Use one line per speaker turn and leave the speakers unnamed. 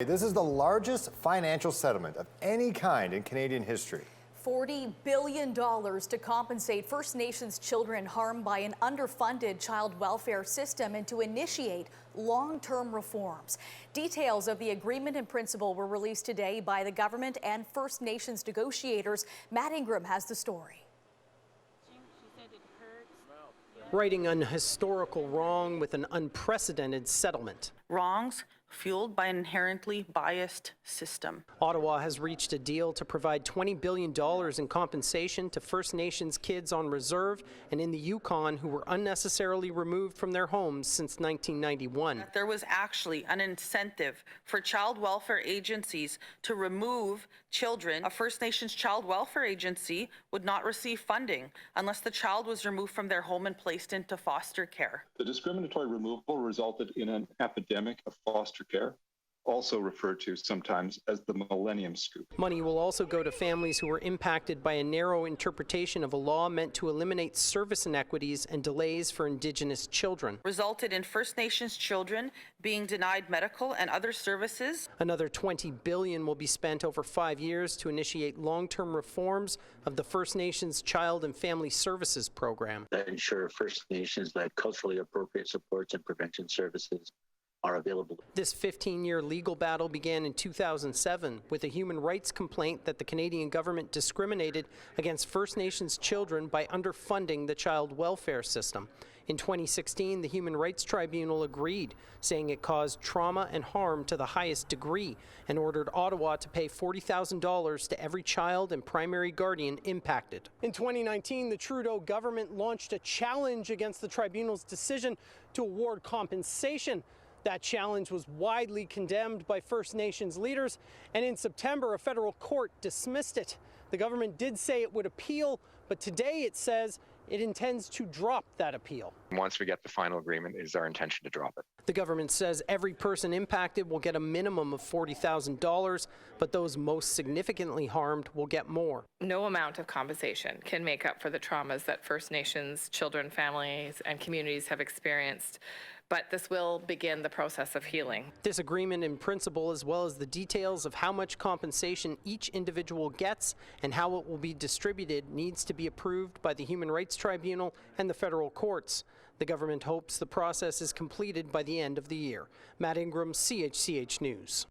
This is the largest financial settlement of any kind in Canadian history.
$40 billion to compensate First Nations children harmed by an underfunded child welfare system and to initiate long-term reforms. Details of the agreement in principle were released today by the government and First Nations negotiators. Matt Ingram has the story.
Righting an historical wrong with an unprecedented settlement.
Wrongs fueled by an inherently biased system.
Ottawa has reached a deal to provide $20 billion in compensation to First Nations kids on reserve and in the Yukon who were unnecessarily removed from their homes since 1991.
There was actually an incentive for child welfare agencies to remove children. A First Nations child welfare agency would not receive funding unless the child was removed from their home and placed into foster care.
The discriminatory removal resulted in an epidemic of foster care, also referred to sometimes as the Millennium Scoop.
Money will also go to families who were impacted by a narrow interpretation of a law meant to eliminate service inequities and delays for Indigenous children.
Resulted in First Nations children being denied medical and other services.
Another $20 billion will be spent over 5 years to initiate long-term reforms of the First Nations Child and Family Services Program.
That ensure First Nations that culturally appropriate supports and prevention services are available.
This 15-year legal battle began in 2007 with a human rights complaint that the Canadian government discriminated against First Nations children by underfunding the child welfare system. In 2016, the Human Rights Tribunal agreed, saying it caused trauma and harm to the highest degree, and ordered Ottawa to pay $40,000 to every child and primary guardian impacted. In 2019, the Trudeau government launched a challenge against the tribunal's decision to award compensation. That challenge was widely condemned by First Nations leaders, and in September, a federal court dismissed it. The government did say it would appeal, but today it says it intends to drop that appeal.
Once we get the final agreement, it is our intention to drop it.
The government says every person impacted will get a minimum of $40,000, but those most significantly harmed will get more.
No amount of compensation can make up for the traumas that First Nations children, families, and communities have experienced, but this will begin the process of healing.
This agreement in principle, as well as the details of how much compensation each individual gets and how it will be distributed, needs to be approved by the Human Rights Tribunal and the federal courts. The government hopes the process is completed by the end of the year. Matt Ingram, CHCH News.